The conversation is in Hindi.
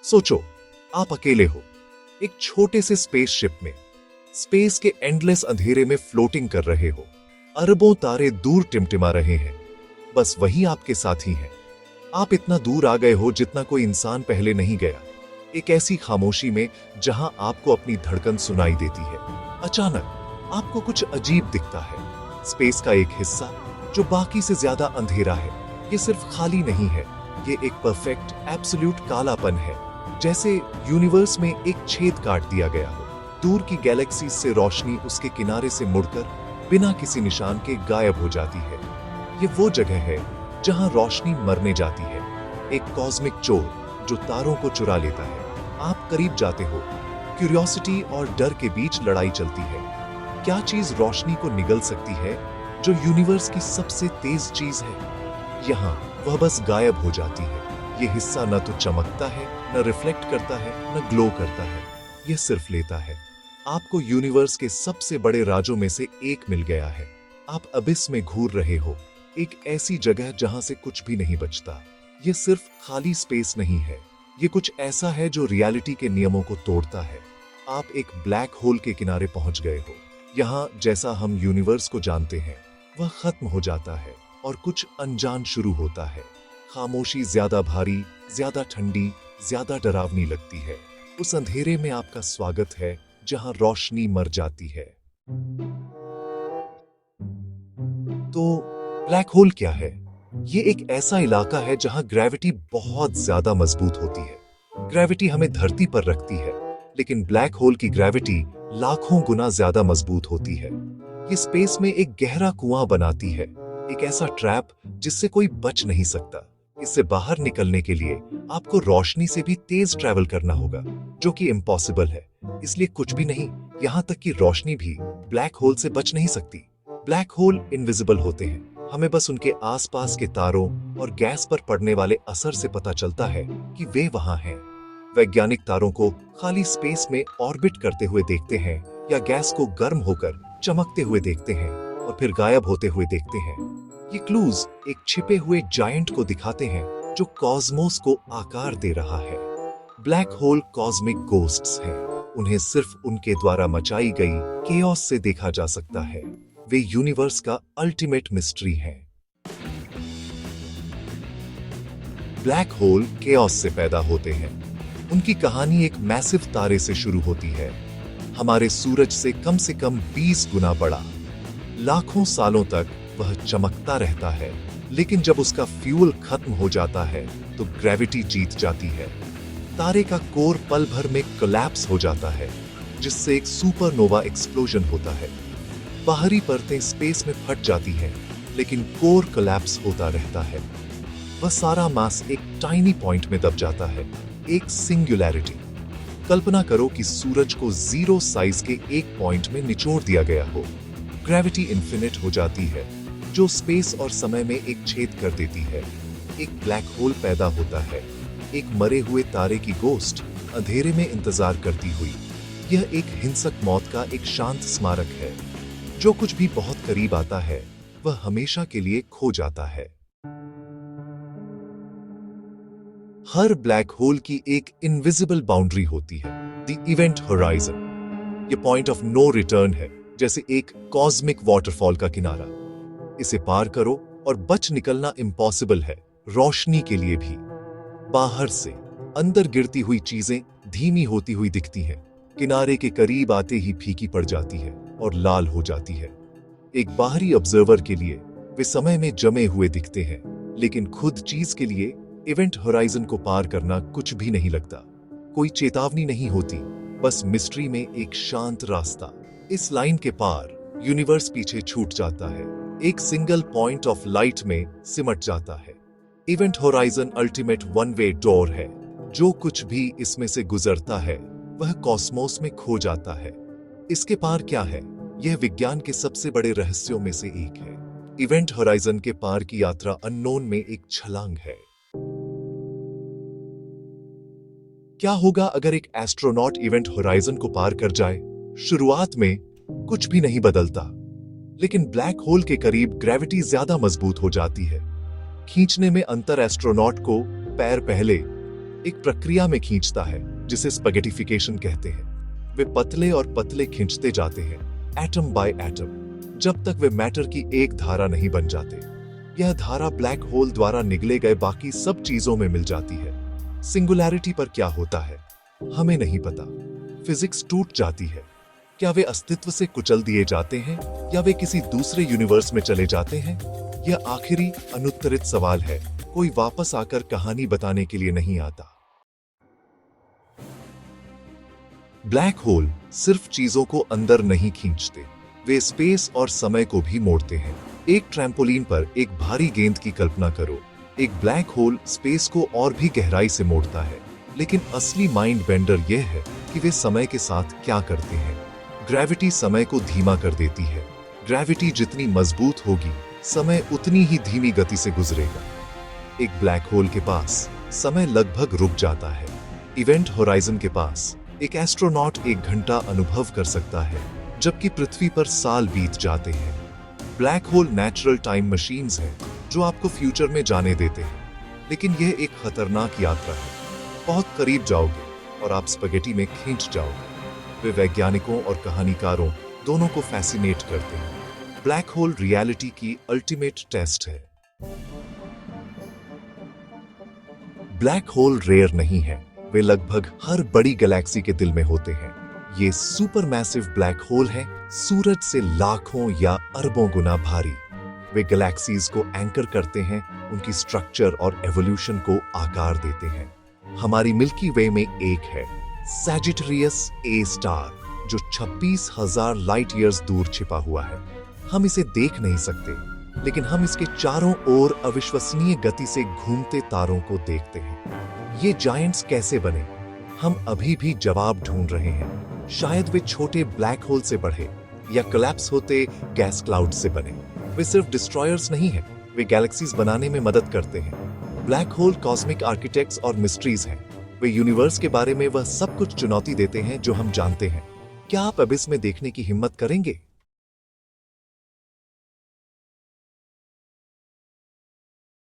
सोचो, आप अकेले हो एक छोटे से स्पेसशिप में, स्पेस के एंडलेस अंधेरे में फ्लोटिंग कर रहे हो। अरबों तारे दूर टिमटिमा रहे हैं, बस वही आपके साथी हैं। आप इतना दूर आ गए हो जितना कोई इंसान पहले नहीं गया, एक ऐसी खामोशी में जहां आपको अपनी धड़कन सुनाई देती है। अचानक आपको कुछ अजीब दिखता है। स्पेस का एक हिस्सा जो बाकी से ज्यादा अंधेरा है, ये सिर्फ खाली नहीं है, ये एक परफेक्ट एब्सोल्यूट कालापन है, जैसे यूनिवर्स में एक छेद काट दिया गया हो। दूर की गैलेक्सी से रोशनी उसके किनारे से मुड़कर बिना किसी निशान के गायब हो जाती है। ये वो जगह है जहां रोशनी मरने जाती है, एक कॉस्मिक चोर जो तारों को चुरा लेता है। आप करीब जाते हो, क्यूरियोसिटी और डर के बीच लड़ाई चलती है। क्या चीज रोशनी को निगल सकती है जो यूनिवर्स की सबसे तेज चीज है? यहाँ वह बस गायब हो जाती है। ये हिस्सा न तो चमकता है, न रिफ्लेक्ट करता है, न ग्लो करता है, यह सिर्फ लेता है। आपको यूनिवर्स के सबसे बड़े राजों में से एक मिल गया है। आप अबिस में घूर रहे हो, एक ऐसी जगह जहां से कुछ भी नहीं बचता। यह सिर्फ खाली स्पेस नहीं है, ये कुछ ऐसा है जो रियलिटी के नियमों को तोड़ता है। आप एक ब्लैक होल के किनारे पहुंच गए हो। यहां जैसा हम यूनिवर्स को जानते हैं वह खत्म हो जाता है और कुछ अनजान शुरू होता है। खामोशी ज्यादा भारी, ज्यादा ठंडी, ज्यादा डरावनी लगती है। उस अंधेरे में आपका स्वागत है जहां रोशनी मर जाती है। तो ब्लैक होल क्या है? ये एक ऐसा इलाका है जहां ग्रेविटी बहुत ज्यादा मजबूत होती है। ग्रेविटी हमें धरती पर रखती है, लेकिन ब्लैक होल की ग्रेविटी लाखों गुना ज्यादा मजबूत होती है। ये स्पेस में एक गहरा कुआं बनाती है, एक ऐसा ट्रैप जिससे कोई बच नहीं सकता। इससे बाहर निकलने के लिए आपको रोशनी से भी तेज ट्रैवल करना होगा, जो कि इम्पॉसिबल है। इसलिए कुछ भी नहीं, यहाँ तक कि रोशनी भी ब्लैक होल से बच नहीं सकती। ब्लैक होल इनविजिबल होते हैं, हमें बस उनके आसपास के तारों और गैस पर पड़ने वाले असर से पता चलता है कि वे वहां हैं। वैज्ञानिक तारों को खाली स्पेस में ऑर्बिट करते हुए देखते हैं या गैस को गर्म होकर चमकते हुए देखते हैं और फिर गायब होते हुए देखते हैं। ये क्लूज एक छिपे हुए जायंट को दिखाते हैं जो कॉस्मोस को आकार दे रहा है। ब्लैक होल कॉस्मिक गोस्ट्स हैं, उन्हें सिर्फ उनके द्वारा मचाई गई केओस से देखा जा सकता है। वे यूनिवर्स का अल्टीमेट मिस्ट्री हैं। ब्लैक होल केओस से पैदा होते हैं। उनकी कहानी एक मैसिव तारे से शुरू होती है, हमारे सूरज से कम 20 गुना बड़ा। लाखों सालों तक वह चमकता रहता है, लेकिन जब उसका फ्यूल खत्म हो जाता है तो ग्रेविटी जीत जाती है। तारे का कोर पल भर में कोलैप्स हो जाता है, जिससे एक सुपरनोवा एक्सप्लोजन होता है। बाहरी परतें स्पेस में फट जाती हैं, लेकिन कोर कोलैप्स होता रहता है। वह सारा मास एक टाइनी पॉइंट में दब जाता है, एक सिंगुलैरिटी। कल्पना करो कि सूरज को जीरो साइज के एक पॉइंट में निचोड़ दिया गया हो। ग्रेविटी इन्फिनिट हो जाती है, जो स्पेस और समय में एक छेद कर देती है। एक ब्लैक होल पैदा होता है, एक मरे हुए तारे की गोस्ट अंधेरे में इंतजार करती हुई। यह एक हिंसक मौत का एक शांत स्मारक है। जो कुछ भी बहुत करीब आता है वह हमेशा के लिए खो जाता है। हर ब्लैक होल की एक इनविजिबल बाउंड्री होती है, द इवेंट होराइजन। ये पॉइंट ऑफ नो रिटर्न है, जैसे एक कॉस्मिक वाटरफॉल का किनारा। इसे पार करो और बच निकलना इम्पॉसिबल है, रोशनी के लिए भी। बाहर से अंदर गिरती हुई चीजें धीमी होती हुई दिखती हैं, किनारे के करीब आते ही फीकी पड़ जाती है और लाल हो जाती है। एक बाहरी ऑब्जर्वर के लिए वे समय में जमे हुए दिखते हैं, लेकिन खुद चीज के लिए इवेंट होराइजन को पार करना कुछ भी नहीं लगता। कोई चेतावनी नहीं होती, बस मिस्ट्री में एक शांत रास्ता। इस लाइन के पार यूनिवर्स पीछे छूट जाता है, एक सिंगल पॉइंट ऑफ लाइट में सिमट जाता है। Event horizon ultimate one way door है। जो कुछ भी इसमें से गुजरता है वह कॉस्मोस में खो जाता है। इसके पार क्या है? यह विज्ञान के सबसे बड़े रहस्यों में से एक है। इवेंट होराइजन के पार की यात्रा अननोन में एक छलांग है। क्या होगा अगर एक एस्ट्रोनॉट इवेंट होराइजन को पार कर जाए? शुरुआत में कुछ भी नहीं बदलता, लेकिन ब्लैक होल के करीब ग्रेविटी ज्यादा मजबूत हो जाती है। खींचने में अंतर एस्ट्रोनॉट को पैर पहले एक प्रक्रिया में खींचता है जिसे स्पैगेटिफिकेशन कहते हैं। वे पतले और पतले खींचते जाते हैं, एटम बाय एटम, जब तक वे मैटर की एक धारा नहीं बन जाते। यह धारा ब्लैक होल द्वारा निगले गए बाकी सब चीजों में मिल जाती है। सिंगुलैरिटी पर क्या होता है हमें नहीं पता। फिजिक्स टूट जाती है। क्या वे अस्तित्व से कुचल दिए जाते हैं या वे किसी दूसरे यूनिवर्स में चले जाते हैं? यह आखिरी अनुत्तरित सवाल है। कोई वापस आकर कहानी बताने के लिए नहीं आता। ब्लैक होल सिर्फ चीजों को अंदर नहीं खींचते, वे स्पेस और समय को भी मोड़ते हैं। एक ट्रैम्पोलिन पर एक भारी गेंद की कल्पना करो। एक ब्लैक होल स्पेस को और भी गहराई से मोड़ता है। लेकिन असली माइंड बेंडर यह है कि वे समय के साथ क्या करते हैं। ग्रेविटी समय को धीमा कर देती है। ग्रेविटी जितनी मजबूत होगी, समय उतनी ही धीमी गति से गुजरेगा। एक ब्लैक होल के पास समय लगभग रुक जाता है। इवेंट होराइजन के पास एक एस्ट्रोनॉट 1 घंटा अनुभव कर सकता है, जबकि पृथ्वी पर साल बीत जाते हैं। Black hole natural time machines हैं जो आपको फ्यूचर में जाने देते हैं, लेकिन यह एक खतरनाक यात्रा है। बहुत करीब जाओगे और आप स्पैगेटी में खींच जाओगे। वे वैज्ञानिकों और कहानीकारों दोनों को फैसिनेट करते हैं। ब्लैक होल रियलिटी की अल्टीमेट टेस्ट है। ब्लैक होल रेयर नहीं है, वे लगभग हर बड़ी गैलेक्सी के दिल में होते हैं। ये सुपर मैसिव ब्लैक होल है, सूरज से लाखों या अरबों गुना भारी। वे गैलेक्सीज को एंकर करते हैं, उनकी स्ट्रक्चर और एवोल्यूशन को आकार देते हैं। हमारी मिल्की वे में एक है सैजिटेरियस ए स्टार, जो 26,000 लाइट ईयर्स दूर छिपा हुआ है। हम इसे देख नहीं सकते, लेकिन हम इसके चारों ओर अविश्वसनीय गति से घूमते तारों को देखते हैं। ये जायंट्स कैसे बने? हम अभी भी जवाब ढूंढ रहे हैं। शायद वे छोटे ब्लैक होल से बढ़े या कोलैप्स होते गैस क्लाउड से बने। वे सिर्फ डिस्ट्रॉयर्स नहीं हैं, वे गैलेक्सीज बनाने में मदद करते हैं। ब्लैक होल कॉस्मिक आर्किटेक्ट्स और मिस्ट्रीज हैं। वे यूनिवर्स के बारे में वह सब कुछ चुनौती देते हैं जो हम जानते हैं। क्या आप अबिस में देखने की हिम्मत करेंगे?